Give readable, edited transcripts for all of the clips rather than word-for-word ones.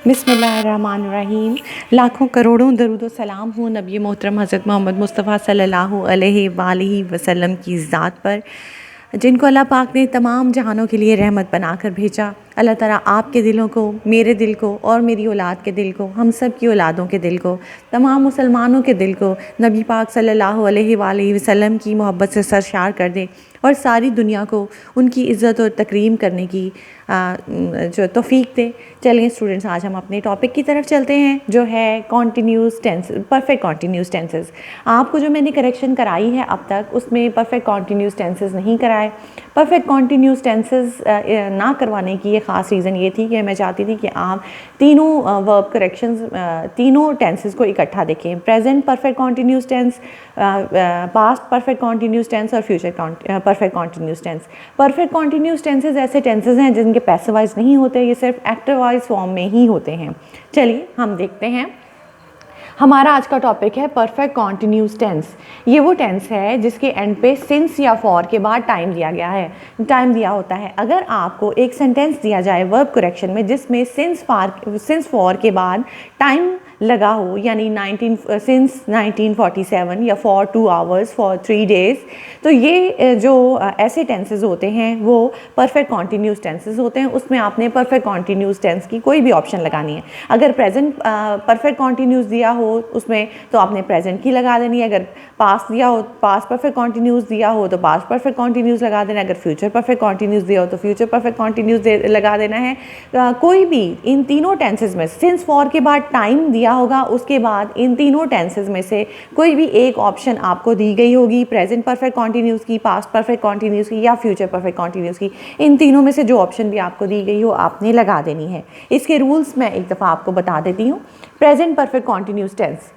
बिस्मिल्लाहिर्रहमानिर्रहीम। लाखों करोड़ों दरूद व सलाम हो नबी मोहतरम हज़रत मोहम्मद मुस्तफ़ा सल्लल्लाहु अलैहि वालैहि वसल्लम की ज़ात पर, जिनको अल्लाह पाक ने तमाम जहानों के लिए रहमत बनाकर भेजा। अल्लाह ताला आपके दिलों को, मेरे दिल को और मेरी औलाद के दिल को, हम सब की औलादों के दिल को, तमाम मुसलमानों के दिल को नबी पाक सल्लल्लाहु अलैहि वसल्लम की मोहब्बत से सरशार कर दे और सारी दुनिया को उनकी इज़्ज़त और तकरीम करने की जो तौफीक दे। चलिए स्टूडेंट्स, आज हम अपने टॉपिक की तरफ चलते हैं, जो है continuous tense, perfect continuous tenses. आपको जो मैंने करेक्शन कराई है अब तक, उसमें परफेक्ट कॉन्टीन्यूस टेंसेस नहीं कराए। परफेक्ट कॉन्टीन्यूस टेंसेस ना करवाने की ये ख़ास रीज़न ये थी कि मैं चाहती थी कि आप तीनों वर्ब करेक्शंस, तीनों टेंसेस को इकट्ठा देखें। Present perfect continuous tense, past perfect continuous tense और future perfect continuous tense. Perfect continuous tenses ऐसे टेंसेस हैं जिनके पैसिव वॉइस नहीं होते, ये सिर्फ एक्टिव वॉइस फॉर्म में ही होते हैं। चलिए हम देखते हैं। हमारा आज का टॉपिक है परफेक्ट कॉन्टीन्यूस टेंस। ये वो टेंस है जिसके एंड पे सिंस या फॉर के बाद टाइम दिया गया है, टाइम दिया होता है। अगर आपको एक सेंटेंस दिया जाए वर्ब करेक्शन में जिसमें सिंस फॉर के बाद टाइम लगा हो, यानी सिंस 1947 या फॉर 2 आवर्स, फॉर 3 डेज़, तो ये जो ऐसे टेंसेस होते हैं वो परफेक्ट कॉन्टीन्यूस टेंसेस होते हैं। उसमें आपने परफेक्ट कॉन्टीन्यूस टेंस की कोई भी ऑप्शन लगानी है। अगर प्रेजेंट परफेक्ट कॉन्टीन्यूस दिया हो उसमें तो आपने प्रेजेंट की लगा देनी है। अगर पास्ट दिया हो, पास्ट परफेक्ट कॉन्टीन्यूस दिया हो तो पास्ट परफेक्ट कॉन्टीन्यूस लगा देना है। अगर फ्यूचर परफेक्ट कॉन्टीन्यूस दिया हो तो फ्यूचर परफेक्ट कॉन्टीन्यूस लगा देना है। कोई भी इन तीनों टेंसेस में सिंस फॉर के बाद टाइम दिया होगा, उसके बाद इन तीनों टेंसेस में से कोई भी एक ऑप्शन आपको दी गई होगी, प्रेजेंट परफेक्ट कॉन्टीन्यूस की, पास्ट परफेक्ट कॉन्टीन्यूस की या फ्यूचर परफेक्ट कॉन्टीन्यूस की। इन तीनों में से जो ऑप्शन भी आपको दी गई हो आपने लगा देनी है। इसके रूल्स मैं एक दफ़ा आपको बता देती हूँ। प्रेजेंट परफेक्ट कॉन्टीन्यूस टेंस,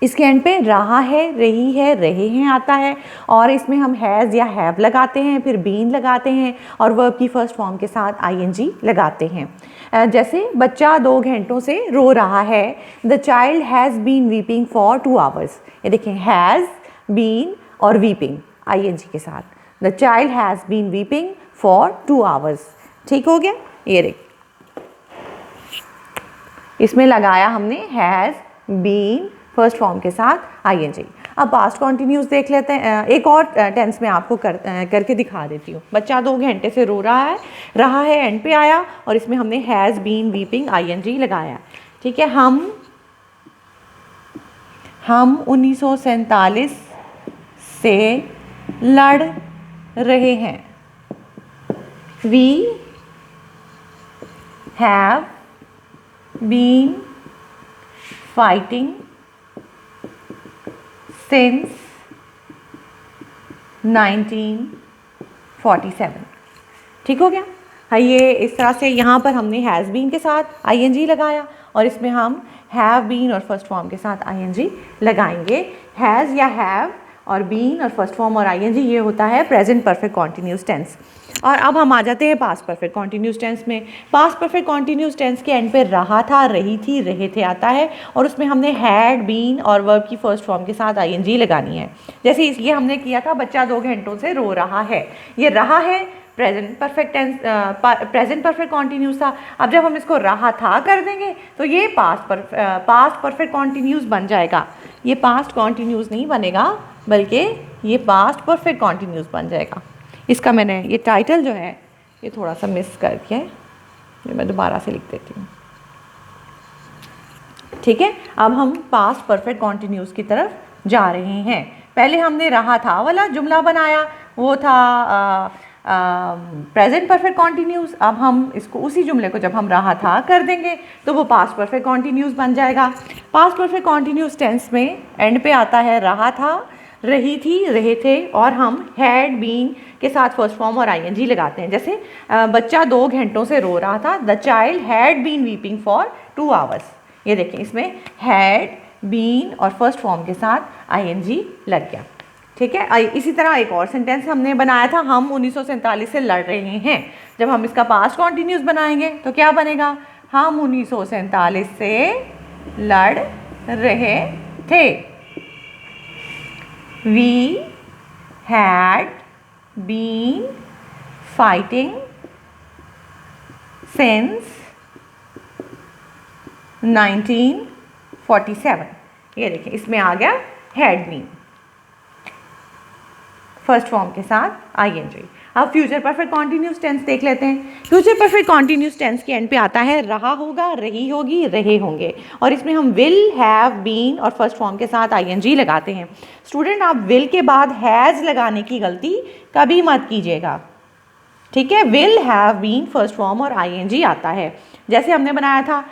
इसके एंड पे रहा है, रही है, रहे हैं आता है और इसमें हम हैज़ या हैव लगाते हैं, फिर बीन लगाते हैं और वर्ब की फर्स्ट फॉर्म के साथ आईएनजी लगाते हैं। जैसे बच्चा 2 घंटों से रो रहा है, the child has been weeping for 2 hours. ये देखें, हैज़, बीन और वीपिंग आईएनजी के साथ, the child has been weeping for 2 hours. ठीक हो गया। ये देख, इसमें लगाया हमने हैज़, बीन फर्स्ट फॉर्म के साथ आईएनजी। अब पास्ट कॉन्टीन्यूस देख लेते हैं। एक और टेंस में आपको करके दिखा देती हूँ। बच्चा 2 घंटे से रो रहा है एंड पे आया और इसमें हमने हैज़ बीन वीपिंग आईएनजी लगाया। ठीक है। हम 1947 से लड़ रहे हैं। We have been fighting since 1947। ठीक हो गया। हाँ, ये इस तरह से यहाँ पर हमने हैज़ बीन के साथ आईएनजी लगाया और इसमें हम हैव बीन और फर्स्ट फॉर्म के साथ आईएनजी लगाएंगे। हैज़ या हैव और बीन और फर्स्ट फॉर्म और आईएनजी, ये होता है प्रेजेंट परफेक्ट कॉन्टीन्यूस टेंस। और अब हम आ जाते हैं पास्ट परफेक्ट कॉन्टीन्यूस टेंस में। पास्ट परफेक्ट कॉन्टीन्यूस टेंस के एंड पे रहा था, रही थी, रहे थे आता है और उसमें हमने हैड, बीन और वर्ब की फर्स्ट फॉर्म के साथ आईएनजी लगानी है। जैसे ये हमने किया था, बच्चा 2 घंटों से रो रहा है। ये रहा है present perfect tense, present perfect continuous था। अब जब हम इसको रहा था कर देंगे तो ये पास्ट परफेक्ट कॉन्टीन्यूस बन जाएगा। ये पास्ट कॉन्टीन्यूस नहीं बनेगा बल्कि ये पास्ट परफेक्ट कॉन्टीन्यूस बन जाएगा। इसका मैंने ये टाइटल जो है ये थोड़ा सा मिस कर दिया है, ये मैं दोबारा से लिख देती हूँ। ठीक है। अब हम पास्ट परफेक्ट कॉन्टीन्यूस की तरफ जा रहे हैं। पहले हमने रहा था वाला जुमला बनाया, वो था प्रेजेंट परफेक्ट कॉन्टीन्यूस। अब हम इसको, उसी जुमले को जब हम रहा था कर देंगे तो वो पास्ट परफेक्ट कॉन्टीन्यूस बन जाएगा। पास्ट परफेक्ट कॉन्टीन्यूस टेंस में एंड पे आता है रहा था, रही थी, रहे थे और हम हैड, बीन के साथ फर्स्ट फॉर्म और आईएनजी लगाते हैं। जैसे बच्चा 2 घंटों से रो रहा था, the child had been weeping for 2 hours. ये देखें, इसमें हैड, बीन और फर्स्ट फॉर्म के साथ आईएनजी लग गया। ठीक है। इसी तरह एक और सेंटेंस हमने बनाया था, हम 1947 से लड़ रहे हैं। जब हम इसका पास्ट कॉन्टीन्यूस बनाएंगे तो क्या बनेगा, हम 1947 से लड़ रहे थे। We had been fighting since 1947। ये देखिए इसमें आ गया हैड बीन फर्स्ट फॉर्म के साथ आईएनजी। अब फ्यूचर परफेक्ट कॉन्टिन्यूस टेंस देख लेते हैं। फ्यूचर परफेक्ट कॉन्टिन्यूस टेंस के एंड पे आता है रहा होगा, रही होगी, रहे होंगे, और इसमें हम विल, हैव, बीन और फर्स्ट फॉर्म के साथ आईएनजी लगाते हैं। स्टूडेंट आप विल के बाद हैज़ लगाने की गलती कभी मत कीजिएगा, ठीक है। Will, have, been first form और आईएनजी आता है। जैसे हमने बनाया था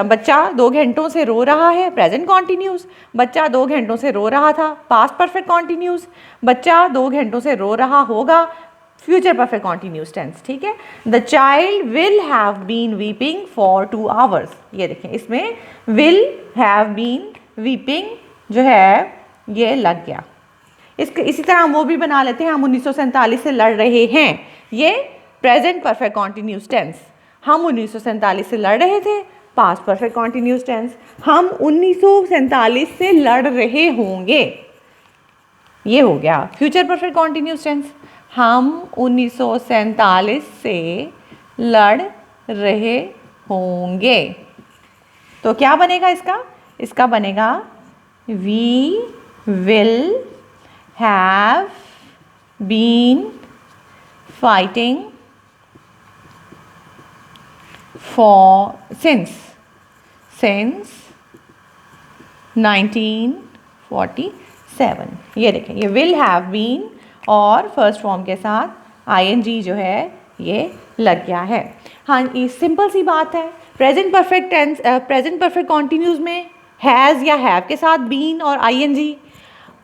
बच्चा 2 घंटों से रो रहा है, प्रेजेंट कॉन्टिन्यूस। बच्चा 2 घंटों से रो रहा था, पास्ट परफेक्ट कॉन्टिन्यूस। बच्चा 2 घंटों से रो रहा होगा, फ्यूचर परफेक्ट कॉन्टिन्यूस टेंस, ठीक है। The child will have been weeping for 2 hours. ये देखें इसमें विल हैव बीन वीपिंग जो है ये लग गया। इसी तरह हम वो भी बना लेते हैं, हम 1947 से लड़ रहे हैं, ये प्रेजेंट परफेक्ट कॉन्टिन्यूस टेंस। हम 1947 से लड़ रहे थे, पास्ट परफेक्ट कॉन्टिन्यूस टेंस। हम 1947 से लड़ रहे होंगे, ये हो गया फ्यूचर परफेक्ट कॉन्टिन्यूस टेंस। हम 1947 से लड़ रहे होंगे, तो क्या बनेगा इसका बनेगा we will have been fighting since 1947। ये देखें ये will have been और फर्स्ट फॉर्म के साथ ing जो है ये लग गया है। हाँ, ये सिंपल सी बात है। Present perfect tense, present perfect continuous में हैज़ या हैव के साथ बीन और ing।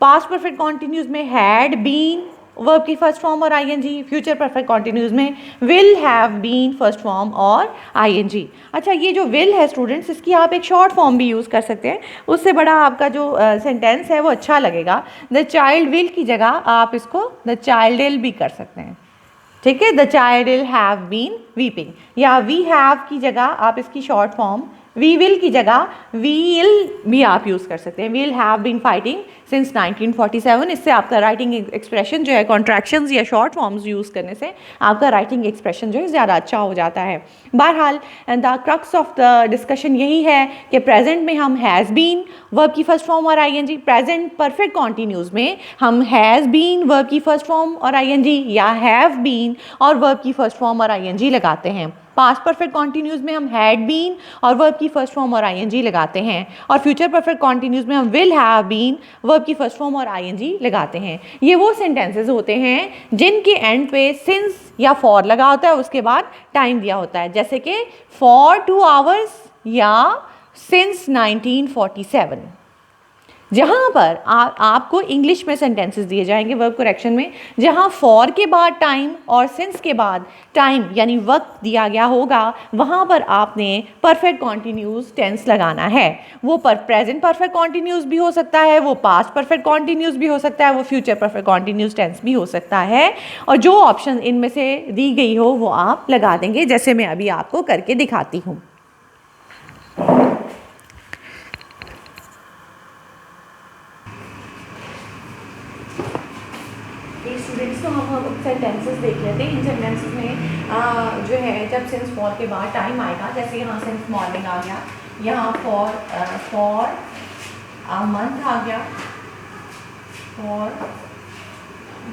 पास्ट परफेक्ट कॉन्टिन्यूस में हैड बीन वर्ब की फर्स्ट फॉर्म और आईएनजी। फ्यूचर परफेक्ट कॉन्टिन्यूस में will have been first form और आईएनजी। अच्छा, ये जो विल है स्टूडेंट्स, इसकी आप एक शॉर्ट फॉर्म भी यूज़ कर सकते हैं, उससे बड़ा आपका जो सेंटेंस है वो अच्छा लगेगा। द चाइल्ड विल की जगह आप इसको द चाइल्ड विल भी कर सकते हैं, ठीक है। The child will have been weeping, या वी हैव की जगह आप इसकी शॉर्ट फॉर्म वी विल की जगह वील भी आप यूज़ कर सकते हैं। We'll have been fighting since 1947। इससे आपका राइटिंग एक्सप्रेशन जो है कॉन्ट्रैक्शंस या शॉर्ट फॉर्म्स यूज़ करने से आपका राइटिंग एक्सप्रेशन जो है ज़्यादा अच्छा हो जाता है। बहरहाल the crux of the discussion यही है कि प्रेजेंट में हम हैज़ बीन वर्ब की फर्स्ट फॉर्म और आईएनजी, प्रेजेंट परफेक्ट कॉन्टिन्यूस में हम हैज़ बीन वर्ब की फर्स्ट फॉर्म और आईएनजी या हैव बीन और वर्ब की फर्स्ट फॉर्म और आईएनजी लगाते हैं। पास्ट परफेक्ट कॉन्टिन्यूस में हम हैड बीन और वर्ब की फर्स्ट फॉर्म और आईएनजी लगाते हैं, और फ्यूचर परफेक्ट कॉन्टिन्यूस में हम विल हैव बीन वर्ब की फर्स्ट फॉर्म और आईएनजी लगाते हैं। ये वो सेंटेंसेस होते हैं जिनके एंड पे सिंस या फॉर लगा होता है, उसके बाद टाइम दिया होता है, जैसे कि फॉर 2 आवर्स या सिंस 1947। जहाँ पर आपको इंग्लिश में सेंटेंसेस दिए जाएंगे वर्ब करेक्शन में, जहाँ फॉर के बाद टाइम और सिंस के बाद टाइम यानी वक्त दिया गया होगा, वहाँ पर आपने परफेक्ट कॉन्टिन्यूस टेंस लगाना है। वो प्रेजेंट परफेक्ट कॉन्टिन्यूस भी हो सकता है, वो पास्ट परफेक्ट कॉन्टिन्यूस भी हो सकता है, वो फ्यूचर परफेक्ट कॉन्टिन्यूस टेंस भी हो सकता है, और जो ऑप्शन इनमें से दी गई हो वो आप लगा देंगे, जैसे मैं अभी आपको करके दिखाती हूँ। स्टूडेंट्स, तो हम सेंटेंसेस देख लेते हैं। इन सेंटेंसेस में जो है जब सिंस फॉर के बाद टाइम आएगा, जैसे यहाँ सिंस मॉर्निंग आ गया, यहाँ फॉर अ मंथ आ गया, फॉर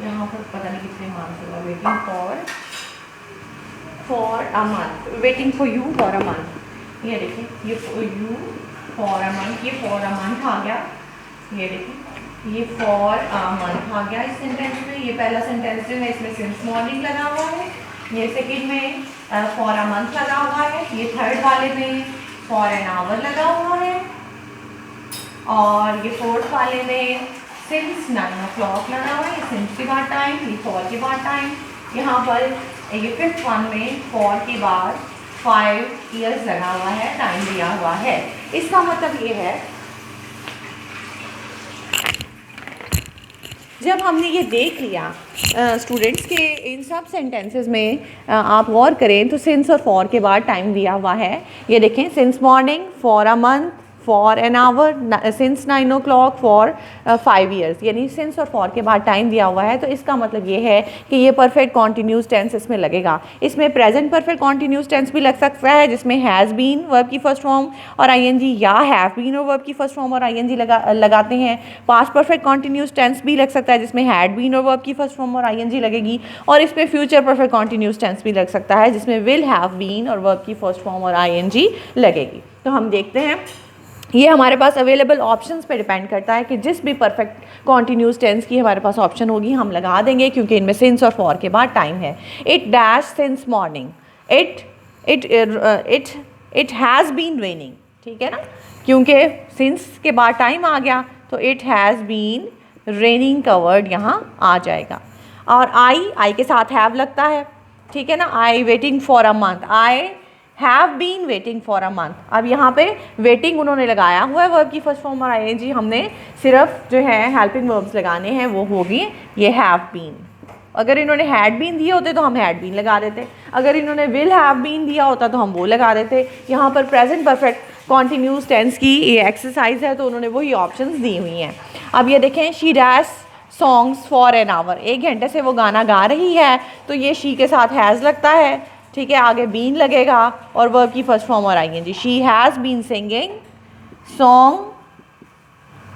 यहाँ पर पता नहीं कितने मंथ होगा, waiting for a month, waiting for you for a month. ये देखिए ये यू फॉर अ मंथ, ये फॉर अ मंथ आ गया, ये देखिए ये फॉर अ मंथ आ गया इस सेंटेंस में। ये पहला सेंटेंस जो है इसमें सिंस मॉर्निंग लगा हुआ है, ये सेकंड में फॉर अ मंथ लगा हुआ है, ये थर्ड वाले में फॉर एन आवर लगा हुआ है, और ये फोर्थ वाले में सिंस 9 o'clock लगा हुआ है, ये सिंस के बाद टाइम, ये फॉर के बाद टाइम। यहाँ पर ये फिफ्थ वन में फॉर के बाद 5 years लगा हुआ है, टाइम दिया हुआ है। इसका मतलब ये है जब हमने ये देख लिया स्टूडेंट्स के इन सब सेंटेंसेस में आप गौर करें तो सिंस और फॉर के बाद टाइम दिया हुआ है। ये देखें since morning, for a month, for an our, since 9 o'clock for 5 years, यानी सिंस और फॉर के बाद टाइम दिया हुआ है, तो इसका मतलब ये है कि ये परफेक्ट कॉन्टीन्यूस टेंस इसमें लगेगा। इसमें प्रेजेंट परफेक्ट कॉन्टीन्यूस टेंस भी लग सकता है, जिसमें हैज़ बीन वर्ब की फर्स्ट फॉर्म और आईएनजी, या हैव बीन और वर्ब की फर्स्ट फॉर्म और आईएनजी लगाते हैं। पास्ट परफेक्ट कॉन्टीन्यूस टेंस भी लग सकता है, जिसमें हैड बीन और वर्ब की फर्स्ट फॉर्म और आईएनजी लगेगी। और इसमें फ्यूचर परफेक्ट कॉन्टीन्यूस टेंस भी लग सकता है, जिसमें विल हैव बीन और वर्ब की फर्स्ट फॉर्म और आईएनजी लगेगी। तो हम देखते हैं, ये हमारे पास अवेलेबल ऑप्शंस पे डिपेंड करता है कि जिस भी परफेक्ट कॉन्टीन्यूस टेंस की हमारे पास ऑप्शन होगी हम लगा देंगे, क्योंकि इनमें सिंस और फॉर के बाद टाइम है। It dash since morning, it has been raining, ठीक है ना, क्योंकि सिंस के बाद टाइम आ गया तो it has been raining covered यहाँ आ जाएगा। और आई के साथ हैव लगता है, ठीक है ना, I waiting for a month, I have been waiting for a month. अब यहाँ पे वेटिंग उन्होंने लगाया हुआ है वर्ब की फर्स्ट फॉर्म और आईएनजी, हमने सिर्फ जो है हेल्पिंग वर्ब्स लगाने हैं, वो होगी ये हैव बीन। अगर इन्होंने हैड बीन दिए होते तो हम हैड बीन लगा देते, अगर इन्होंने विल हैव बीन दिया होता तो हम वो लगा देते। यहाँ पर प्रेजेंट परफेक्ट कॉन्टीन्यूस टेंस की ये एक्सरसाइज है, तो उन्होंने वही ऑप्शंस दी हुई हैं। अब ये देखें, she dash songs for an our, 1 घंटे से वो गाना गा रही है, तो ये शी के साथ हैज़ लगता है, ठीक है, आगे बीन लगेगा और वर्ब की फर्स्ट फॉर्म और आएंगे। She has been singing song,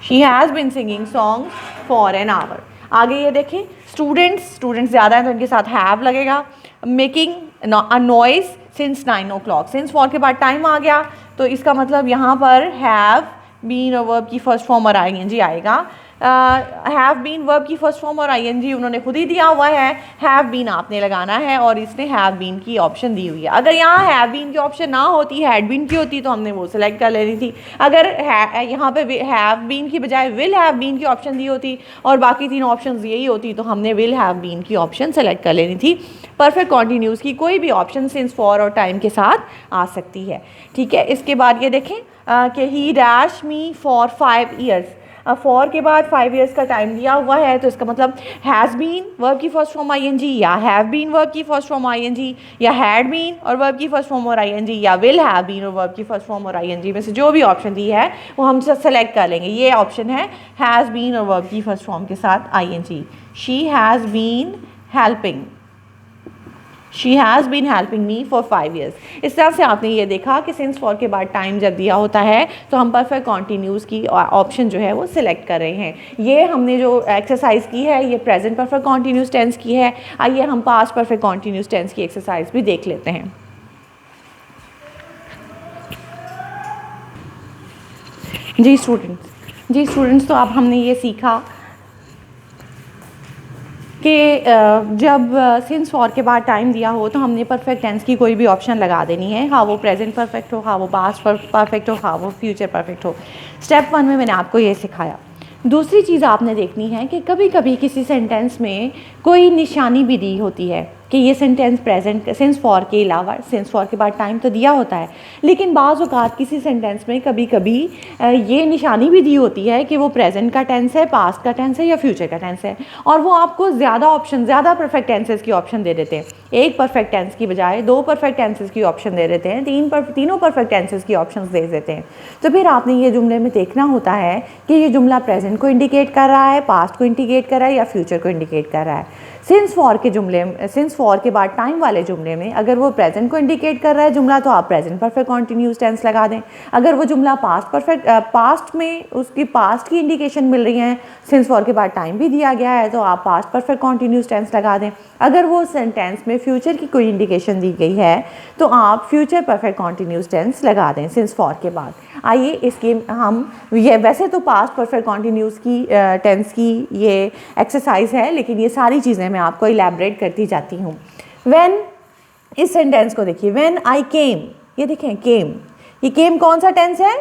she has been singing song for an hour. आगे ये देखें, स्टूडेंट्स ज़्यादा हैं तो इनके साथ हैव लगेगा। Making a noise since 9 o'clock, since for के बाद टाइम आ गया, तो इसका मतलब यहाँ पर हैव बीन और वर्ब की फर्स्ट फॉर्म और आईएनजी आएगा। हैव बीन वर्ब की फर्स्ट फॉर्म और आईएनजी उन्होंने खुद ही दिया हुआ है, हैव बीन आपने लगाना है और इसने हैव बीन की ऑप्शन दी हुई है। अगर यहाँ हैव बीन की ऑप्शन ना होती, हैड बीन की होती, तो हमने वो सेलेक्ट कर लेनी थी। अगर यहाँ पे हैव बीन की बजाय विल हैव बीन की ऑप्शन दी होती और बाकी 3 ऑप्शन यही होती, तो हमने विल हैव बीन की ऑप्शन सेलेक्ट कर लेनी थी। परफेक्ट कॉन्टीन्यूस की कोई भी ऑप्शन सिंस फॉर और टाइम के साथ आ सकती है, ठीक है। इसके बाद ये देखें कि he dash me for 5 years, for के बाद 5 years का टाइम दिया हुआ है, तो इसका मतलब हैज़ बीन वर्ब की फर्स्ट फॉर्म आईएनजी, या हैव बीन वर्ब की फर्स्ट फॉर्म आईएनजी, या हैड बीन और वर्ब की फर्स्ट फॉर्म और आईएनजी, या विल हैव बीन और वर्ब की फर्स्ट फॉर्म और आईएनजी में से जो भी ऑप्शन दी है वो हम सेलेक्ट कर लेंगे। ये ऑप्शन है हैज़ बीन और वर्ब की फर्स्ट फॉर्म के साथ ING. She has been helping, she has been helping me for 5 years। इस तरह से आपने ये देखा कि सिंस फॉर के बाद टाइम जब दिया होता है तो हम परफेक्ट कॉन्टीन्यूस की ऑप्शन जो है वो सिलेक्ट कर रहे हैं। ये हमने जो एक्सरसाइज की है ये प्रेजेंट परफेक्ट कॉन्टीन्यूस टेंस की है। आइए हम पास्ट परफेक्ट कॉन्टीन्यूस टेंस की एक्सरसाइज भी देख लेते हैं। जी स्टूडेंट्स, तो अब हमने ये सीखा कि जब सिंस फॉर के बाद टाइम दिया हो तो हमने परफेक्ट टेंस की कोई भी ऑप्शन लगा देनी है, हाँ वो प्रेजेंट परफेक्ट हो, हाँ वो पास्ट परफेक्ट हो, हाँ वो फ्यूचर परफेक्ट हो। स्टेप 1 में मैंने आपको ये सिखाया। दूसरी चीज़ आपने देखनी है कि कभी कभी किसी सेंटेंस में कोई निशानी भी दी होती है कि ये सेंटेंस प्रेजेंट सिंस फॉर के अलावा सिंस फॉर के बाद टाइम तो दिया होता है, लेकिन बाज़ औक़ात किसी सेंटेंस में कभी कभी ये निशानी भी दी होती है कि वो प्रेजेंट का टेंस है, पास्ट का टेंस है या फ्यूचर का टेंस है, और वो आपको ज़्यादा परफेक्ट टेंसेस की ऑप्शन दे देते हैं। एक परफेक्ट टेंस की बजाय 2 परफेक्ट टेंसेस की ऑप्शन दे देते हैं, तीनों परफेक्ट टेंसेस की ऑप्शन दे देते हैं। तो फिर आपने ये जुमले में देखना होता है कि ये जुमला प्रेजेंट को इंडिकेट कर रहा है, पास्ट को इंडिकेट कर रहा है या फ्यूचर को इंडिकेट कर रहा है। सिंस फॉर के बाद टाइम वाले जुमले में अगर वो प्रेजेंट को इंडिकेट कर रहा है जुमला, तो आप प्रेजेंट परफेक्ट कॉन्टीन्यूस टेंस लगा दें। अगर वो जुमला पास्ट में उसकी पास्ट की इंडिकेशन मिल रही है, सिंस फॉर के बाद टाइम भी दिया गया है, तो आप पास्ट परफेक्ट कॉन्टीन्यूस टेंस लगा दें। अगर वो सेंटेंस में फ्यूचर की कोई इंडिकेशन दी गई है तो आप फ्यूचर परफेक्ट कॉन्टीन्यूस टेंस लगा दें सिंस फॉर के बाद। आइए इसके हम ये वैसे तो पास्ट परफेक्ट कॉन्टीन्यूस की टेंस की ये एक्सरसाइज है, लेकिन ये सारी चीज़ें मैं आपको इलैबोरेट करती जाती हूँ। व्हेन, इस सेंटेंस को देखिए, व्हेन आई केम, ये देखें केम, ये केम कौन सा टेंस है?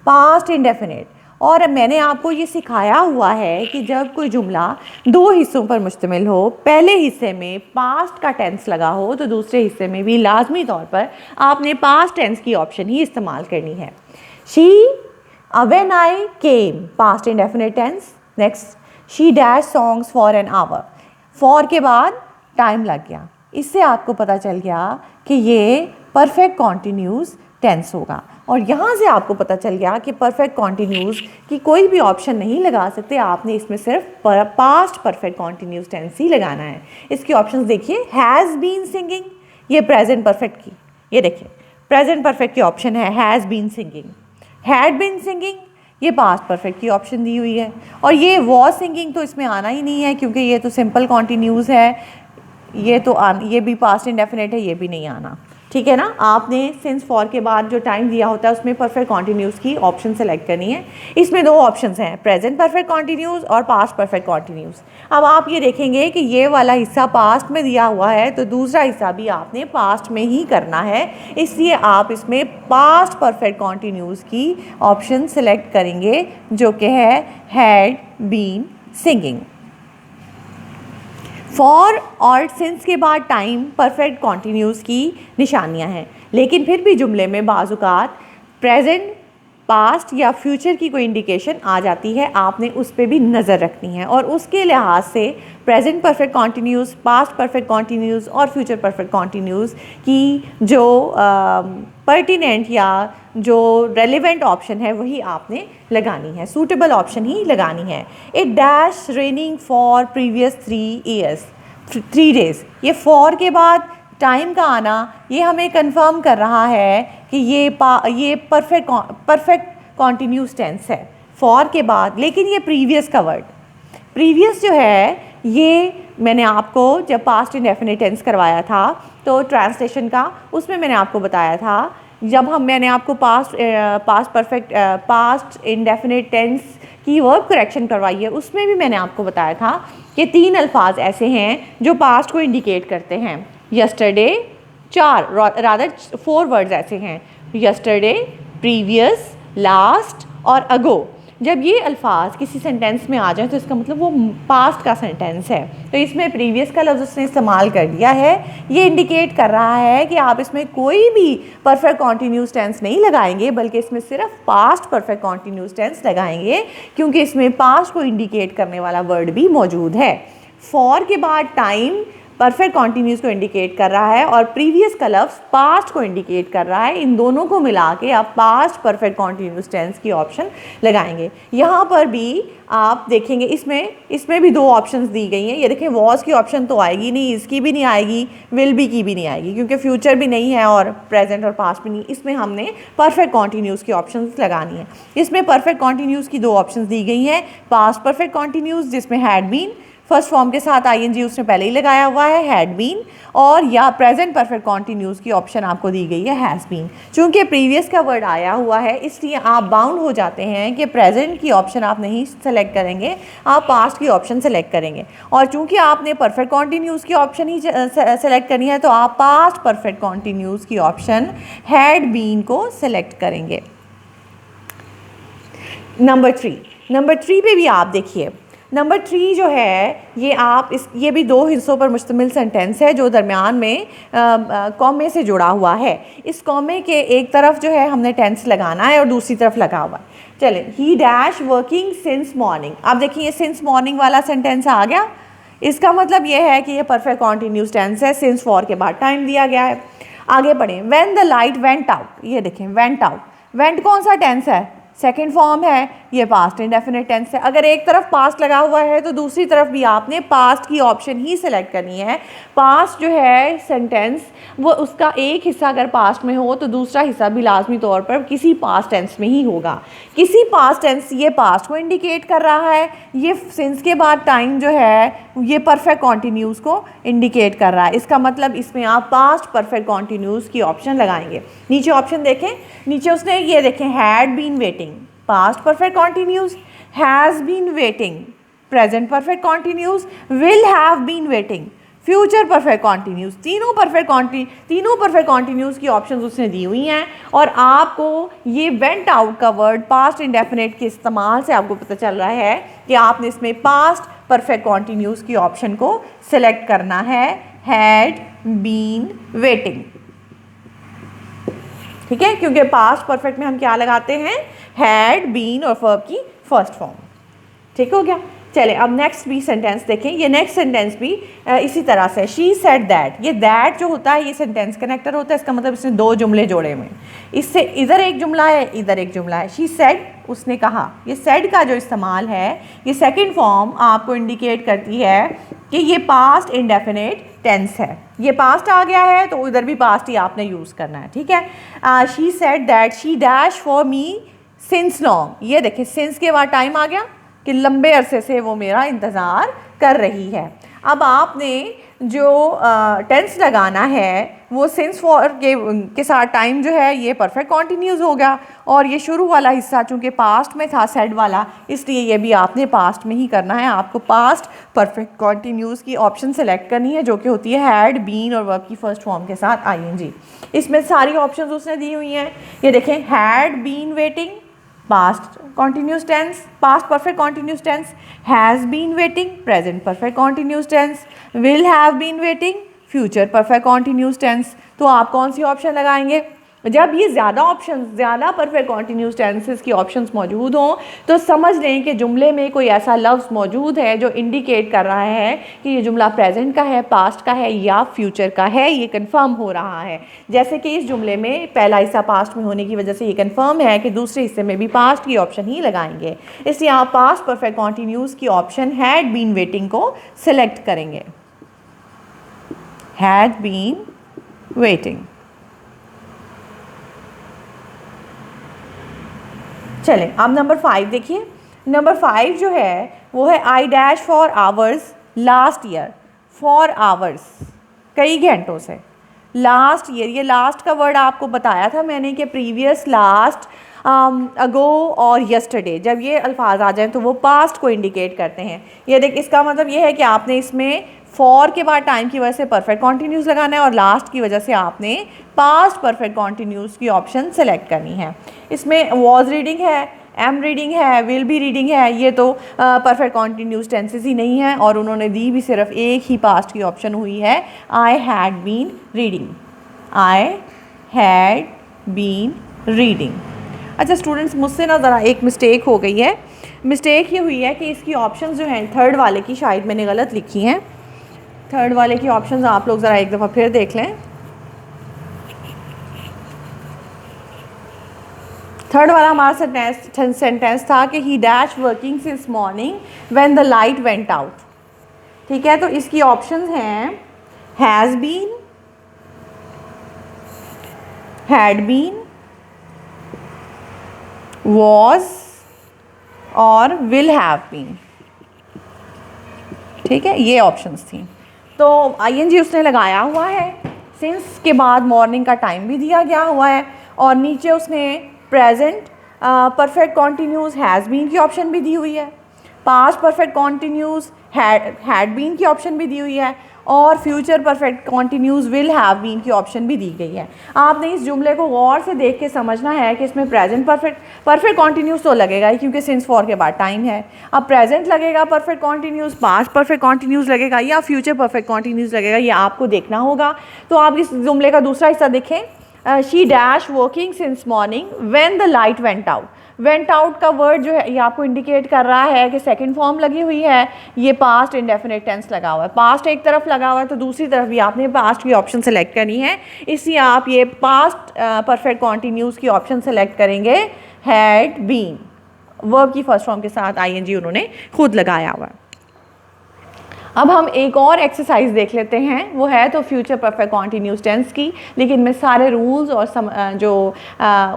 Past indefinite. और मैंने आपको ये सिखाया हुआ है कि जब कोई जुमला 2 हिस्सों पर मुश्तमिल हो, पहले हिस्से में पास्ट का टेंस लगा हो तो दूसरे हिस्से में भी लाजमी तौर पर आपने पास्ट टेंस की ऑप्शन ही इस्तेमाल करनी है। She, when I came, past indefinite tense. Next, she dash songs for an hour, for के बाद टाइम लग गया, इससे आपको पता चल गया कि ये परफेक्ट कॉन्टीन्यूस टेंस होगा। और यहाँ से आपको पता चल गया कि परफेक्ट कॉन्टिन्यूस की कोई भी ऑप्शन नहीं लगा सकते, आपने इसमें सिर्फ पास्ट परफेक्ट कॉन्टिन्यूस टेंस ही लगाना है। इसकी ऑप्शंस देखिए, हैज़ बीन सिंगिंग, ये प्रेजेंट परफेक्ट की, ये देखिए प्रेजेंट परफेक्ट की ऑप्शन है has been singing. Had been singing, ये पास्ट परफेक्ट की ऑप्शन दी हुई है। और ये वॉज सिंगिंग तो इसमें आना ही नहीं है क्योंकि ये तो सिंपल कॉन्टिन्यूस है, ये भी पास्ट इंडेफिनिट है, ये भी नहीं आना, ठीक है ना। आपने सिंस फॉर के बाद जो टाइम दिया होता है उसमें परफेक्ट कॉन्टिन्यूस की ऑप्शन सेलेक्ट करनी है। इसमें दो ऑप्शंस हैं, प्रेजेंट परफेक्ट कॉन्टिन्यूस और पास्ट परफेक्ट कॉन्टिन्यूस। अब आप ये देखेंगे कि ये वाला हिस्सा पास्ट में दिया हुआ है तो दूसरा हिस्सा भी आपने पास्ट में ही करना है, इसलिए आप इसमें पास्ट परफेक्ट कॉन्टिन्यूस की ऑप्शन सेलेक्ट करेंगे जो कि है हैड बीन सिंगिंग। फॉर और सिंस के बाद टाइम परफेक्ट कॉन्टिन्यूस की निशानियां हैं, लेकिन फिर भी जुमले में बाज़-औक़ात प्रेजेंट, पास्ट या फ्यूचर की कोई इंडिकेशन आ जाती है, आपने उस पर भी नज़र रखनी है। और उसके लिहाज से present perfect continuous, past perfect continuous और फ्यूचर परफेक्ट कॉन्टिन्यूस की जो पर्टिनेंट या जो रेलिवेंट ऑप्शन है वही आपने लगानी है, सूटेबल ऑप्शन ही लगानी है। It dash raining for previous 3 days, ये फॉर के बाद टाइम का आना ये हमें कंफर्म कर रहा है कि ये परफेक्ट कॉन्टिन्यूस टेंस है फॉर के बाद। लेकिन ये प्रीवियस का वर्ड, प्रीवियस जो है ये मैंने आपको जब पास्ट इंडेफिनिट टेंस करवाया था तो ट्रांसलेशन का, उसमें मैंने आपको बताया था, जब मैंने आपको पास्ट इंडेफिनिट टेंस की वर्ब करेक्शन करवाई है उसमें भी मैंने आपको बताया था कि 3 अल्फाज ऐसे हैं जो पास्ट को इंडिकेट करते हैं। यस्टरडे, 4 वर्ड्स ऐसे हैं, यस्टरडे, प्रीवियस, लास्ट और अगो। जब ये अल्फाज किसी सेंटेंस में आ जाए तो इसका मतलब वो पास्ट का सेंटेंस है, तो इसमें प्रीवियस का लफ्ज़ उसने इस्तेमाल कर दिया है। ये इंडिकेट कर रहा है कि आप इसमें कोई भी परफेक्ट कॉन्टिन्यूस टेंस नहीं लगाएंगे बल्कि इसमें सिर्फ पास्ट परफेक्ट कॉन्टिन्यूस टेंस लगाएंगे क्योंकि इसमें पास्ट को इंडिकेट करने वाला वर्ड भी मौजूद है। फॉर के बाद टाइम परफेक्ट कॉन्टिन्यूस को इंडिकेट कर रहा है और प्रीवियस का लफ्ज़ पास्ट को इंडिकेट कर रहा है। इन दोनों को मिला के आप पास्ट परफेक्ट कॉन्टिन्यूस टेंस की ऑप्शन लगाएंगे। यहाँ पर भी आप देखेंगे इसमें भी 2 ऑप्शंस दी गई हैं। ये देखें, वॉज की ऑप्शन तो आएगी नहीं, इसकी भी नहीं आएगी, विल बी की भी नहीं आएगी क्योंकि फ्यूचर भी नहीं है और प्रेजेंट और पास्ट भी नहीं। इसमें हमने परफेक्ट कॉन्टिन्यूस की ऑप्शन लगानी है। इसमें परफेक्ट कॉन्टिन्यूस की 2 ऑप्शन दी गई हैं, पास्ट परफेक्ट कॉन्टिन्यूस जिसमें हैड बीन फर्स्ट फॉर्म के साथ आईएनजी उसने पहले ही लगाया हुआ है, हैड बीन, और या प्रेजेंट परफेक्ट कॉन्टिन्यूस की ऑप्शन आपको दी गई है हैज़ बीन। चूंकि प्रीवियस का वर्ड आया हुआ है इसलिए आप बाउंड हो जाते हैं कि प्रेजेंट की ऑप्शन आप नहीं सेलेक्ट करेंगे, आप पास्ट की ऑप्शन सेलेक्ट करेंगे। और चूंकि आपने परफेक्ट कॉन्टिन्यूस की ऑप्शन ही सेलेक्ट करनी है तो आप पास्ट परफेक्ट कॉन्टिन्यूस की ऑप्शन हैड बीन को सेलेक्ट करेंगे। नंबर 3 पे भी आप देखिए, नंबर 3 जो है ये भी 2 हिस्सों पर मुश्तमिल सेंटेंस है जो दरमियान में कॉमे से जुड़ा हुआ है। इस कॉमे के एक तरफ जो है हमने टेंस लगाना है और दूसरी तरफ लगा हुआ है। चलें, ही डैश वर्किंग सिंस मॉर्निंग। अब देखिए सिंस मॉर्निंग वाला सेंटेंस आ गया, इसका मतलब ये है कि ये परफेक्ट कॉन्टिन्यूस टेंस है, सिंस फॉर के बाद टाइम दिया गया है। आगे पढ़ें, when the light went out, ये देखें वेंट आउट, वेंट कौन सा टेंस है, सेकेंड फॉर्म है, ये पास्ट इंडेफिनिट टेंस है। अगर एक तरफ पास्ट लगा हुआ है तो दूसरी तरफ भी आपने पास्ट की ऑप्शन ही सेलेक्ट करनी है। पास्ट जो है सेंटेंस वो उसका एक हिस्सा अगर पास्ट में हो तो दूसरा हिस्सा भी लाजमी तौर पर किसी पास्ट टेंस में ही होगा। किसी पास्ट टेंस ये पास्ट को इंडिकेट कर रहा है, ये सिंस के बाद टाइम जो है ये परफेक्ट कॉन्टिन्यूस को इंडिकेट कर रहा है। इसका मतलब इसमें आप पास्ट परफेक्ट कॉन्टिन्यूस की ऑप्शन लगाएंगे। नीचे ऑप्शन देखें, नीचे उसने ये देखें had been waiting, past perfect continuous, has been waiting present perfect continuous, will have been waiting future perfect continuous. तीनों परफेक्ट कॉन्टिन्यूस की ऑप्शंस उसने दी हुई हैं और आपको ये वेंट आउट का वर्ड पास्ट इंडेफिनिट के इस्तेमाल से आपको पता चल रहा है कि आपने इसमें पास्ट परफेक्ट कॉन्टिन्यूस की ऑप्शन को सिलेक्ट करना है, हैड बीन वेटिंग। ठीक है, क्योंकि पास्ट परफेक्ट में हम क्या लगाते हैं, हैड बीन और वर्ब की फर्स्ट फॉर्म। ठीक हो गया। चले अब नेक्स्ट भी सेंटेंस देखें। ये नेक्स्ट सेंटेंस भी इसी तरह से, शी सेड दैट। ये दैट जो होता है ये सेंटेंस कनेक्टर होता है, इसका मतलब इसने दो जुमले जोड़े हुए हैं। इससे इधर एक जुमला है, इधर एक जुमला है। शी सेड, उसने कहा। ये सेड का जो इस्तेमाल है, ये सेकंड फॉर्म आपको इंडिकेट करती है कि ये पास्ट इंडेफिनिट टेंस है। ये पास्ट आ गया है तो उधर भी पास्ट ही आपने यूज़ करना है, ठीक है। She said that she dash for me since long. ये देखें, सिंस के बाद टाइम आ गया कि लंबे अरसे से वो मेरा इंतज़ार कर रही है। अब आपने जो टेंस लगाना है वो सिंस फॉर के साथ टाइम जो है ये परफेक्ट कॉन्टीन्यूस होगा, और ये शुरू वाला हिस्सा चूँकि पास्ट में था सेड वाला, इसलिए ये भी आपने पास्ट में ही करना है। आपको पास्ट परफेक्ट कॉन्टीन्यूस की ऑप्शन सेलेक्ट करनी है जो कि होती है हैड, बीन और वर्ब की फर्स्ट फॉर्म के साथ आईएनजी। इसमें सारी ऑप्शंस उसने दी हुई हैं। ये देखें, had been waiting past continuous tense, past perfect continuous tense, has been waiting present perfect continuous tense, will have been waiting future perfect continuous tense। तो आप कौन सी ऑप्शन लगाएंगे? जब ये ज़्यादा ऑप्शन, ज़्यादा परफेक्ट कॉन्टीन्यूस टेंसेस की options मौजूद हों तो समझ लें कि जुमले में कोई ऐसा लफ्ज़ मौजूद है जो इंडिकेट कर रहा है कि ये जुमला प्रेजेंट का है, पास्ट का है या फ्यूचर का है। ये कंफर्म हो रहा है। जैसे कि इस जुमले में पहला हिस्सा पास्ट में होने की वजह से ये कंफर्म है कि दूसरे हिस्से में भी पास्ट की ऑप्शन ही लगाएंगे, इसलिए आप पास्ट परफेक्ट कॉन्टीन्यूस की ऑप्शन हैड बीन वेटिंग को सिलेक्ट करेंगे। Had been waiting. चलें अब नंबर 5 देखिए। नंबर 5 जो है वो है I dash for hours last year. For hours, कई घंटों से। लास्ट ईयर, ये लास्ट का वर्ड आपको बताया था मैंने कि प्रीवियस, लास्ट, अगो और यस्टरडे, जब ये अल्फाज आ जाएं तो वो पास्ट को इंडिकेट करते हैं। ये देख, इसका मतलब ये है कि आपने इसमें फॉर के बाद टाइम की वजह से परफेक्ट कॉन्टीन्यूस लगाना है और लास्ट की वजह से आपने पास्ट परफेक्ट कॉन्टीन्यूस की ऑप्शन सेलेक्ट करनी है। इसमें वॉज रीडिंग है, एम रीडिंग है, विल बी रीडिंग है, ये तो परफेक्ट कॉन्टीन्यूस टेंसेस ही नहीं है, और उन्होंने दी भी सिर्फ एक ही पास्ट की ऑप्शन हुई है, I had been reading. I had been reading. अच्छा स्टूडेंट्स, मुझसे ना ज़रा एक मिस्टेक हो गई है। मिस्टेक ये हुई है कि इसकी ऑप्शन जो हैं थर्ड वाले की शायद मैंने गलत लिखी हैं। थर्ड वाले की ऑप्शंस आप लोग ज़रा एक दफ़ा फिर देख लें। थर्ड वाला हमारा सेंटेंस था कि he dash working since morning when the light went out. ठीक है, तो इसकी ऑप्शंस हैं has been, had been, was और विल हैव बीन। ठीक है, ये ऑप्शंस थी। तो आईएनजी उसने लगाया हुआ है, सिंस के बाद मॉर्निंग का टाइम भी दिया गया हुआ है, और नीचे उसने present perfect continuous has been की ऑप्शन भी दी हुई है, past perfect continuous had been की ऑप्शन भी दी हुई है, और future perfect continuous will have been की ऑप्शन भी दी गई है। आपने इस जुमले को गौर से देख के समझना है कि इसमें प्रेजेंट परफेक्ट कॉन्टीन्यूस तो लगेगा ही क्योंकि सिंस फॉर के बाद टाइम है। अब प्रेजेंट लगेगा perfect continuous, past perfect continuous लगेगा या फ्यूचर परफेक्ट कॉन्टीन्यूस लगेगा, ये आपको देखना होगा। तो आप इस जुमले का दूसरा हिस्सा देखें, she dash working since morning when the light went out. Went out का वर्ड जो है ये आपको इंडिकेट कर रहा है कि सेकंड फॉर्म लगी हुई है, ये पास्ट इंडेफिनिट टेंस लगा हुआ है। पास्ट एक तरफ लगा हुआ है तो दूसरी तरफ भी आपने पास्ट की ऑप्शन सेलेक्ट करनी है, इसलिए आप ये पास्ट परफेक्ट कॉन्टीन्यूस की ऑप्शन सेलेक्ट करेंगे हैड बीन। वर्ब की फर्स्ट फॉर्म के साथ आईएनजी उन्होंने खुद लगाया हुआ है। अब हम एक और एक्सरसाइज देख लेते हैं, वो है तो फ्यूचर परफेक्ट कॉन्टीन्यूस टेंस की, लेकिन मैं सारे रूल्स और जो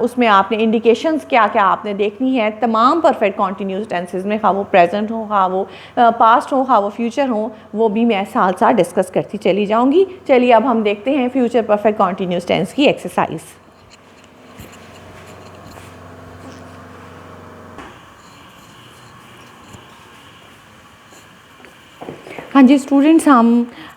उसमें आपने इंडिकेशंस क्या क्या आपने देखनी है तमाम परफेक्ट कॉन्टीन्यूस टेंसेस में, खा वो प्रेजेंट हो, खा वो पास्ट हो, खा वो फ्यूचर हो, वो भी मैं साथ साथ डिस्कस करती चली जाऊँगी। चलिए अब हम देखते हैं फ्यूचर परफेक्ट कॉन्टीन्यूस टेंस की एक्सरसाइज। हाँ जी स्टूडेंट्स, हम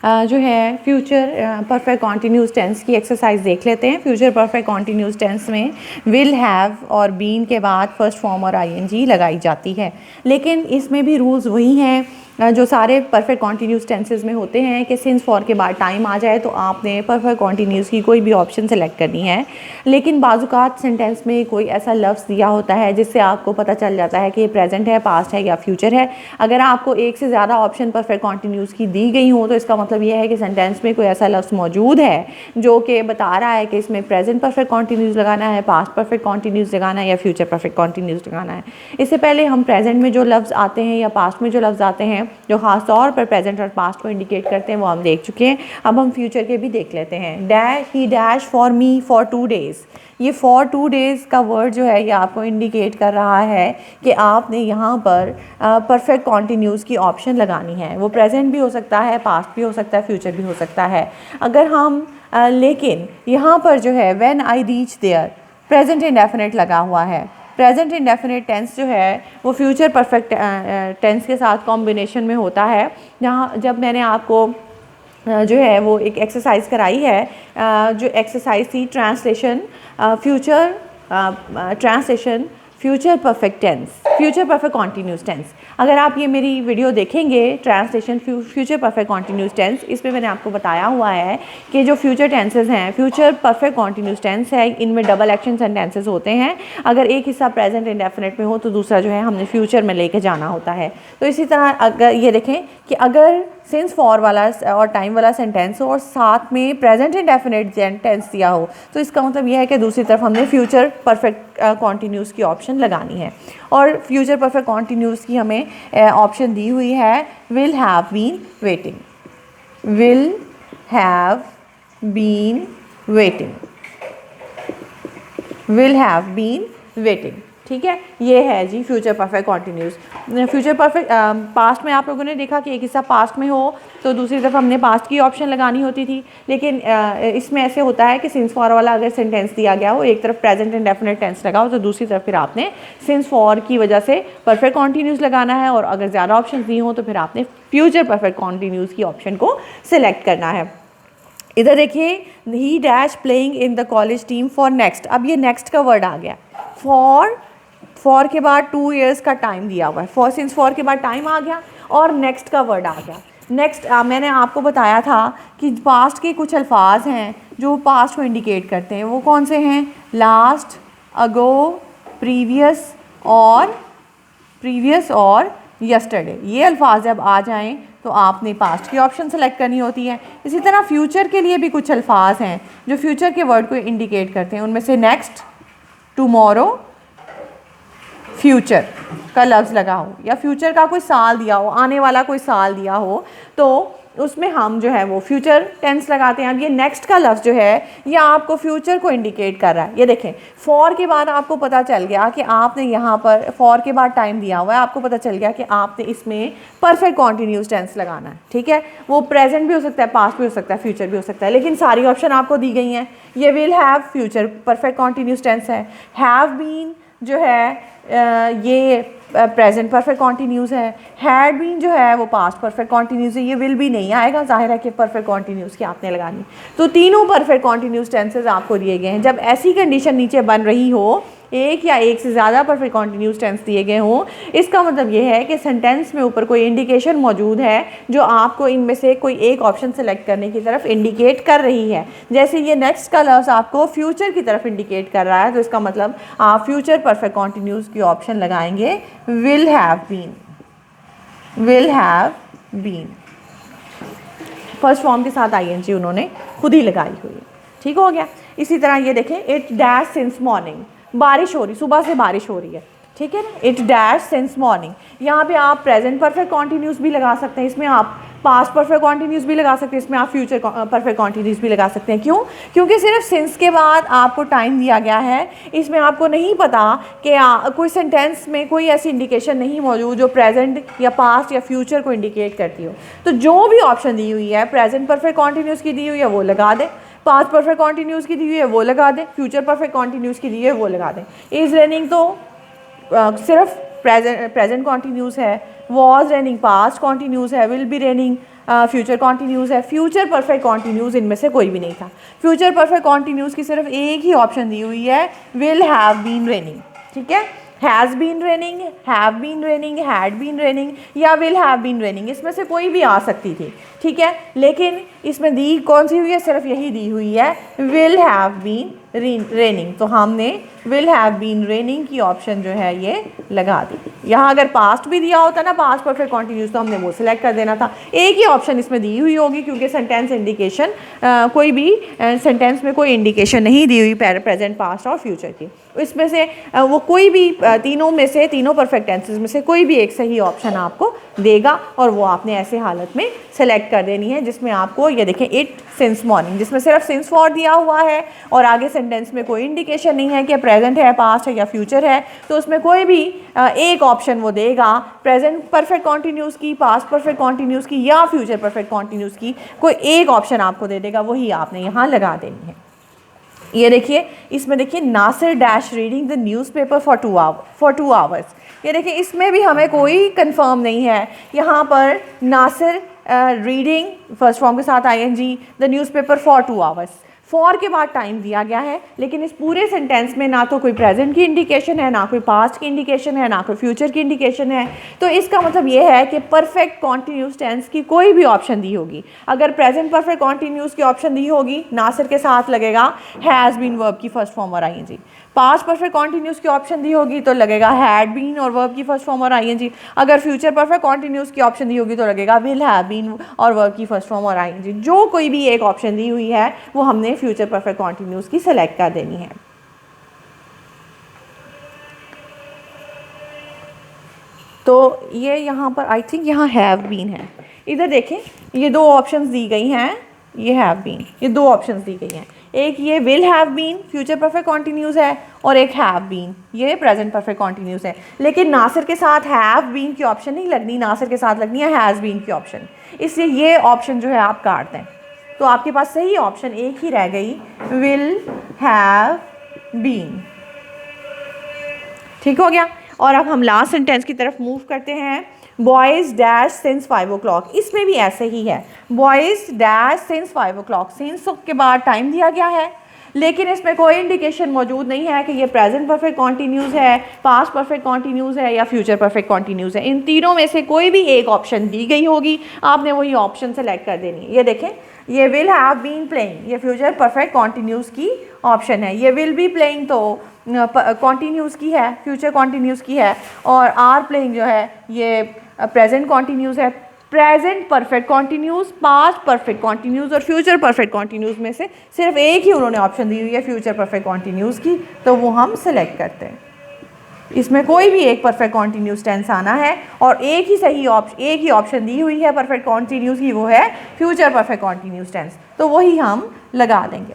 जो है फ्यूचर परफेक्ट कॉन्टीन्यूस टेंस की एक्सरसाइज देख लेते हैं। फ्यूचर परफेक्ट कॉन्टीन्यूस टेंस में विल हैव और बीन के बाद फर्स्ट फॉर्म और आईएनजी लगाई जाती है, लेकिन इसमें भी रूल्स वही हैं जो सारे परफेक्ट कॉन्टीन्यूस टेंसेस में होते हैं कि सिंस फॉर के बाद टाइम आ जाए तो आपने परफेक्ट कॉन्टीन्यूस की कोई भी ऑप्शन सेलेक्ट करनी है। लेकिन बाज़ात सेंटेंस में कोई ऐसा लफ्ज़ दिया होता है जिससे आपको पता चल जाता है कि ये प्रेजेंट है, पास्ट है या फ्यूचर है। अगर आपको एक से ज़्यादा ऑप्शन परफेक्ट कॉन्टीन्यूस की दी गई हो तो इसका मतलब ये है कि सेंटेंस में कोई ऐसा लफ्ज़ मौजूद है जो कि बता रहा है कि इसमें प्रेजेंट परफेक्ट कॉन्टीन्यूस लगाना है, पास्ट परफेक्ट कॉन्टीन्यूस लगाना है या फ्यूचर परफेक्ट कॉन्टीन्यूस लगाना है। इससे पहले हम प्रेजेंट में जो लफ्ज़ आते हैं या पास्ट में जो लफ्ज़ आते हैं जो ख़ास तौर पर प्रेजेंट और पास्ट को इंडिकेट करते हैं वो हम देख चुके हैं। अब हम फ्यूचर के भी देख लेते हैं। ही dash for me for 2 days। ये फॉर 2 days का वर्ड जो है ये आपको इंडिकेट कर रहा है कि आपने यहाँ पर परफेक्ट कॉन्टीन्यूस की ऑप्शन लगानी है। वो प्रेजेंट भी हो सकता है, पास्ट भी हो सकता है, फ्यूचर भी हो सकता है। अगर हम लेकिन यहाँ पर जो है when I reach there present indefinite लगा हुआ है। प्रेजेंट इंडेफिनिट टेंस जो है वो फ्यूचर परफेक्ट टेंस के साथ कॉम्बिनेशन में होता है। जहाँ जब मैंने आपको जो है वो एक एक्सरसाइज कराई है, जो एक्सरसाइज थी translation future perfect tense, future perfect continuous tense. अगर आप ये मेरी वीडियो देखेंगे translation future perfect continuous tense, इसमें मैंने आपको बताया हुआ है कि जो फ्यूचर टेंसेस हैं, फ्यूचर परफेक्ट कॉन्टीन्यूस टेंस है, इनमें डबल एक्शन सेंटेंसेस होते हैं। अगर एक हिस्सा प्रेजेंट इंडेफिनिट में हो तो दूसरा जो है हमने फ्यूचर में लेके जाना होता है। तो इसी तरह अगर ये देखें कि अगर सिंस फॉर वाला और टाइम वाला सेंटेंस हो और साथ में प्रेजेंट इंडेफिनिट टेंस दिया हो तो इसका मतलब यह है कि दूसरी तरफ हमने फ्यूचर परफेक्ट कॉन्टीन्यूस की ऑप्शन लगानी है। और फ्यूचर परफेक्ट कॉन्टीन्यूस की हमें ऑप्शन दी हुई है will have been waiting, will have been waiting, will have been waiting. ठीक है, ये है जी future perfect continuous. Future perfect past में आप लोगों ने देखा कि एक हिस्सा पास्ट में हो तो दूसरी तरफ हमने पास्ट की ऑप्शन लगानी होती थी। लेकिन इसमें ऐसे होता है कि सिंस फॉर वाला अगर सेंटेंस दिया गया हो, एक तरफ प्रेजेंट इंडेफिनिट टेंस लगा हो तो दूसरी तरफ फिर आपने सिंस फॉर की वजह से परफेक्ट कॉन्टीन्यूस लगाना है। और अगर ज़्यादा ऑप्शन दी हो तो फिर आपने फ्यूचर परफेक्ट कॉन्टीन्यूस की ऑप्शन को सिलेक्ट करना है। इधर देखिए ही dash playing in the college team for next. अब ये नेक्स्ट का वर्ड आ गया। फॉर के बाद 2 years का टाइम दिया हुआ है। सिंस फॉर के बाद टाइम आ गया और नेक्स्ट का वर्ड आ गया। नेक्स्ट मैंने आपको बताया था कि पास्ट के कुछ अल्फाज हैं जो पास्ट को इंडिकेट करते हैं। वो कौन से हैं? लास्ट, अगो, प्रीवियस और यस्टरडे। ये अल्फाज जब आ जाएं तो आपने पास्ट की ऑप्शन सेलेक्ट करनी होती है। इसी तरह फ्यूचर के लिए भी कुछ अल्फाज हैं जो फ्यूचर के वर्ड को इंडिकेट करते हैं। उनमें से नेक्स्ट, टुमारो, फ्यूचर का लफ्ज़ लगा हो या फ्यूचर का कोई साल दिया हो, आने वाला कोई साल दिया हो तो उसमें हम जो है वो फ्यूचर टेंस लगाते हैं। अब ये नेक्स्ट का लफ्ज़ जो है ये आपको फ्यूचर को इंडिकेट कर रहा है। ये देखें फॉर के बाद आपको पता चल गया कि आपने यहाँ पर फॉर के बाद टाइम दिया हुआ है, आपको पता चल गया कि आपने इसमें परफेक्ट कॉन्टीन्यूस टेंस लगाना है। ठीक है, वो प्रेजेंट भी हो सकता है, पास्ट भी हो सकता है, फ्यूचर भी हो सकता है, लेकिन सारी ऑप्शन आपको दी गई हैं। ये will have future perfect continuous tense है। हैव बीन जो है ये प्रेजेंट परफेक्ट कॉन्टीन्यूस है। हैड बीन जो है वो पास्ट परफेक्ट कॉन्टीन्यूस है। ये विल भी नहीं आएगा, जाहिर है कि परफेक्ट कॉन्टीन्यूस की आपने लगानी। तो तीनों परफेक्ट कॉन्टीन्यूस टेंसेस आपको दिए गए हैं। जब ऐसी कंडीशन नीचे बन रही हो, एक या एक से ज़्यादा परफेक्ट कॉन्टीन्यूस टेंस दिए गए हों, इसका मतलब ये है कि सेंटेंस में ऊपर कोई इंडिकेशन मौजूद है जो आपको इनमें से कोई एक ऑप्शन सेलेक्ट करने की तरफ इंडिकेट कर रही है। जैसे ये नेक्स्ट का लफ्ज़ आपको फ्यूचर की तरफ इंडिकेट कर रहा है तो इसका मतलब आप फ्यूचर परफेक्ट कॉन्टीन्यूस की ऑप्शन लगाएंगे will have been, will have been. First form के साथ आईएनजी उन्होंने खुद ही लगाई हुई है। ठीक हो गया। इसी तरह ये देखें इट डैश सिंस मॉर्निंग, बारिश हो रही, सुबह से बारिश हो रही है। ठीक है ना, इट डैश सिंस मॉर्निंग। यहाँ पे आप प्रेजेंट परफेक्ट कॉन्टीन्यूस भी लगा सकते हैं, इसमें आप पास्ट परफेक्ट कॉन्टीन्यूस भी लगा सकते हैं, इसमें आप फ्यूचर परफेक्ट कॉन्टीन्यूस भी लगा सकते हैं। क्यों? क्योंकि सिर्फ सिंस के बाद आपको टाइम दिया गया है। इसमें आपको नहीं पता कि कोई सेंटेंस में कोई ऐसी इंडिकेशन नहीं मौजूद जो प्रेजेंट या पास्ट या फ्यूचर को इंडिकेट करती हो। तो जो भी ऑप्शन दी हुई है, प्रेजेंट परफेक्ट कॉन्टीन्यूस की दी हुई है वो लगा दें, पास्ट परफेक्ट कॉन्टीन्यूस की दी हुई है वो लगा दें, फ्यूचर परफेक्ट कॉन्टीन्यूस की दी हुई है वो लगा दें। इज़ रेनिंग तो सिर्फ प्रेजेंट कॉन्टीन्यूस है, वॉज रेनिंग पास्ट कॉन्टीन्यूस है, will be raining future continuous है। फ्यूचर परफेक्ट कॉन्टीन्यूस इनमें से कोई भी नहीं था। फ्यूचर परफेक्ट कॉन्टीन्यूस की सिर्फ एक ही ऑप्शन दी हुई है विल हैव बीन रेनिंग। ठीक है, has been raining, have been raining, had been raining या विल हैव बीन रेनिंग, इसमें से कोई भी आ सकती थी, ठीक है। लेकिन इसमें दी कौन सी हुई है, सिर्फ यही दी हुई है विल हैव बीन रेनिंग, तो हमने विल हैव बीन रेनिंग की ऑप्शन जो है ये लगा दी। यहाँ अगर पास्ट भी दिया होता ना, पास्ट परफेक्ट कॉन्टिन्यूस, तो हमने वो सिलेक्ट कर देना था। एक ही ऑप्शन इसमें दी हुई होगी क्योंकि सेंटेंस इंडिकेशन कोई भी सेंटेंस में कोई इंडिकेशन नहीं दी हुई प्रेजेंट, पास्ट और फ्यूचर की। इसमें से वो कोई भी तीनों में से, तीनों परफेक्ट टेंसेस में से कोई भी एक सही ऑप्शन आपको देगा और वो आपने ऐसे हालत में सेलेक्ट कर देनी है जिसमें आपको ये देखें इट सिंस मॉर्निंग, जिसमें सिर्फ सिंस फॉर दिया हुआ है और आगे सेंटेंस में कोई इंडिकेशन नहीं है कि प्रेजेंट है, पास्ट है या फ्यूचर है, तो उसमें कोई भी एक ऑप्शन वो देगा प्रेजेंट परफेक्ट कॉन्टिन्यूस की, पास्ट परफेक्ट कॉन्टिन्यूस की या फ्यूचर परफेक्ट कॉन्टिन्यूस की, कोई एक ऑप्शन आपको दे देगा, वही आपने यहाँ लगा देनी है। ये देखिए, इसमें देखिए Nasir dash reading the newspaper for 2 hours, ये देखिए इसमें भी हमें कोई कंफर्म नहीं है। यहाँ पर नासिर रीडिंग फर्स्ट फॉर्म के साथ ING the newspaper for 2 hours, for के बाद टाइम दिया गया है, लेकिन इस पूरे सेंटेंस में ना तो कोई प्रेजेंट की इंडिकेशन है, ना कोई पास्ट की इंडिकेशन है, ना कोई फ्यूचर की इंडिकेशन है। तो इसका मतलब ये है कि परफेक्ट कॉन्टिन्यूस टेंस की कोई भी ऑप्शन दी होगी, अगर प्रेजेंट परफेक्ट कॉन्टिन्यूस की ऑप्शन दी होगी, नासिर के साथ लगेगा हैज़ बीन वर्ब की फर्स्ट फॉर्म और आईएनजी। पास्ट परफेक्ट कॉन्टिन्यूस की ऑप्शन दी होगी तो लगेगा हैड बीन और वर्ब की फर्स्ट फॉर्म और आईएनजी। अगर फ्यूचर परफेक्ट कॉन्टिन्यूस की ऑप्शन दी होगी तो लगेगा विल हैव बीन और वर्ब की फर्स्ट फॉर्म और आईएनजी। जो कोई भी एक ऑप्शन दी हुई है वो हमने फ्यूचर परफेक्ट कॉन्टिन्यूस की सेलेक्ट कर देनी है। तो ये यहाँ पर आई थिंक यहाँ हैव बीन है, इधर देखें ये दो ऑप्शंस दी गई हैं, ये हैव बीन, ये दो ऑप्शंस दी गई हैं, एक ये will have been future perfect continuous है और एक हैव बीन ये प्रेजेंट परफेक्ट कॉन्टिन्यूस है। लेकिन नासिर के साथ हैव बीन की ऑप्शन नहीं लगनी, नासिर के साथ लगनी है हैज़ बीन की ऑप्शन, इसलिए ये ऑप्शन जो है आप काट दें। तो आपके पास सही ऑप्शन एक ही रह गई, विल हैव बीन। ठीक हो गया। और अब हम लास्ट सेंटेंस की तरफ मूव करते हैं। बॉयज़ डैश सिंस 5 o'clock, इसमें भी ऐसे ही है, boys dash since 5 o'clock, since के बाद टाइम दिया गया है, लेकिन इसमें कोई इंडिकेशन मौजूद नहीं है कि ये प्रेजेंट परफेक्ट कॉन्टिन्यूस है, पास्ट परफेक्ट कॉन्टिन्यूस है या फ्यूचर परफेक्ट कॉन्टिन्यूस है। इन तीनों में से कोई भी एक ऑप्शन दी गई होगी, आपने वही ऑप्शन सेलेक्ट कर देनी है। ये देखें, ये विल हैव बीन प्लेइंग, ये फ्यूचर परफेक्ट कॉन्टिन्यूस की ऑप्शन है, ये विल बी प्लेइंग तो कॉन्टिन्यूस की है, फ्यूचर कॉन्टिन्यूस की है, और आर प्लेइंग जो है ये प्रेजेंट कॉन्टिन्यूस है। Present perfect continuous, past perfect continuous और फ्यूचर परफेक्ट कॉन्टिन्यूस में से सिर्फ एक ही उन्होंने ऑप्शन दी हुई है फ्यूचर परफेक्ट कॉन्टिन्यूस की, तो वो हम सेलेक्ट करते हैं। इसमें कोई भी एक परफेक्ट कॉन्टिन्यूस टेंस आना है और एक ही ऑप्शन दी हुई है परफेक्ट कॉन्टिन्यूस की, वो है फ्यूचर परफेक्ट कॉन्टिन्यूस टेंस, तो वही हम लगा देंगे।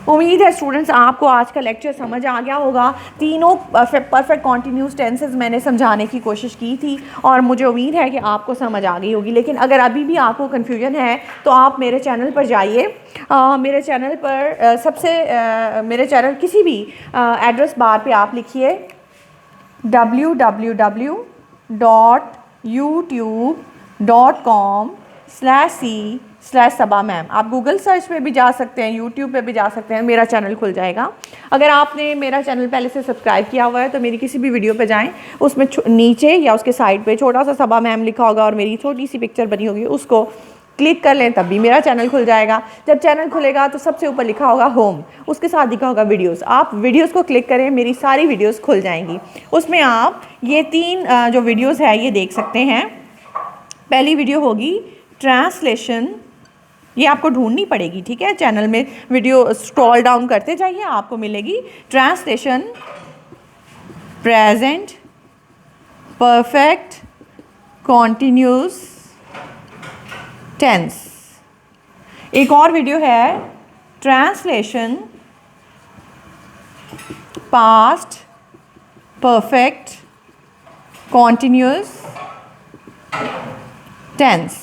उम्मीद है स्टूडेंट्स आपको आज का लेक्चर समझ आ गया होगा। तीनों परफेक्ट कॉन्टिन्यूस टेंसेस मैंने समझाने की कोशिश की थी और मुझे उम्मीद है कि आपको समझ आ गई होगी। लेकिन अगर अभी भी आपको कन्फ्यूजन है तो आप मेरे चैनल पर जाइए। मेरे चैनल पर मेरे चैनल किसी भी एड्रेस बार पे आप लिखिए www.youtube.com/c/सबा मैम। आप गूगल सर्च पे भी जा सकते हैं, यूट्यूब पे भी जा सकते हैं, मेरा चैनल खुल जाएगा। अगर आपने मेरा चैनल पहले से सब्सक्राइब किया हुआ है तो मेरी किसी भी वीडियो पे जाएं, उसमें नीचे या उसके साइड पे छोटा सा सबा मैम लिखा होगा और मेरी छोटी सी पिक्चर बनी होगी, उसको क्लिक कर लें, तब भी मेरा चैनल खुल जाएगा। जब चैनल खुलेगा तो सबसे ऊपर लिखा होगा होम, उसके साथ लिखा होगा वीडियोस, आप वीडियोस को क्लिक करें, मेरी सारी वीडियोस खुल जाएंगी। उसमें आप ये 3 जो वीडियोस है ये देख सकते हैं। पहली वीडियो होगी ट्रांसलेशन, ये आपको ढूंढनी पड़ेगी, ठीक है। चैनल में वीडियो स्क्रॉल डाउन करते जाइए, आपको मिलेगी translation present perfect continuous tense. एक और वीडियो है translation past perfect continuous tense,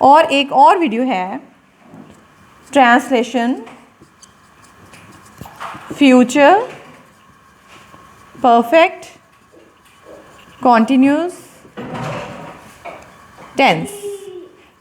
और एक और वीडियो है translation future perfect continuous tense,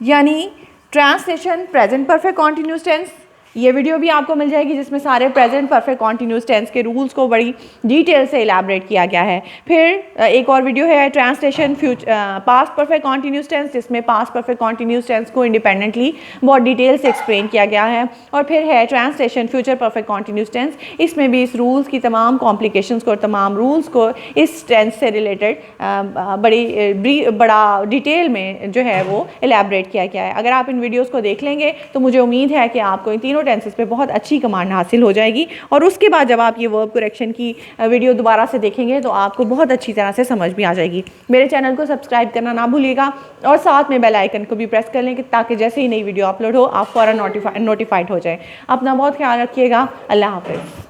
यानी translation present perfect continuous tense, ये वीडियो भी आपको मिल जाएगी जिसमें सारे प्रेजेंट परफेक्ट कॉन्टीन्यूस टेंस के रूल्स को बड़ी डिटेल से इलेबरेट किया गया है। फिर एक और वीडियो है translation past perfect continuous tense, जिसमें पास्ट परफेक्ट कॉन्टीन्यूस टेंस को इंडिपेंडेंटली बहुत डिटेल से एक्सप्लेन किया गया है। और फिर है translation future perfect continuous tense, इसमें भी इस रूल्स की तमाम कॉम्प्लिकेशंस को और तमाम रूल्स को इस टेंस से रिलेटेड बड़ा डिटेल में जो है वो इलेबरेट किया गया है। अगर आप इन वीडियोज़ को देख लेंगे तो मुझे उम्मीद है कि आपको इन तीनों टेंसेस पे बहुत अच्छी कमांड हासिल हो जाएगी, और उसके बाद जब आप ये वर्ब करेक्शन की वीडियो दोबारा से देखेंगे तो आपको बहुत अच्छी तरह से समझ भी आ जाएगी। मेरे चैनल को सब्सक्राइब करना ना भूलिएगा और साथ में बेल आइकन को भी प्रेस कर लें ताकि जैसे ही नई वीडियो अपलोड हो आप फ़ौरन नोटिफाइड हो जाए। अपना बहुत ख्याल रखिएगा। अल्लाह हाफ़िज़।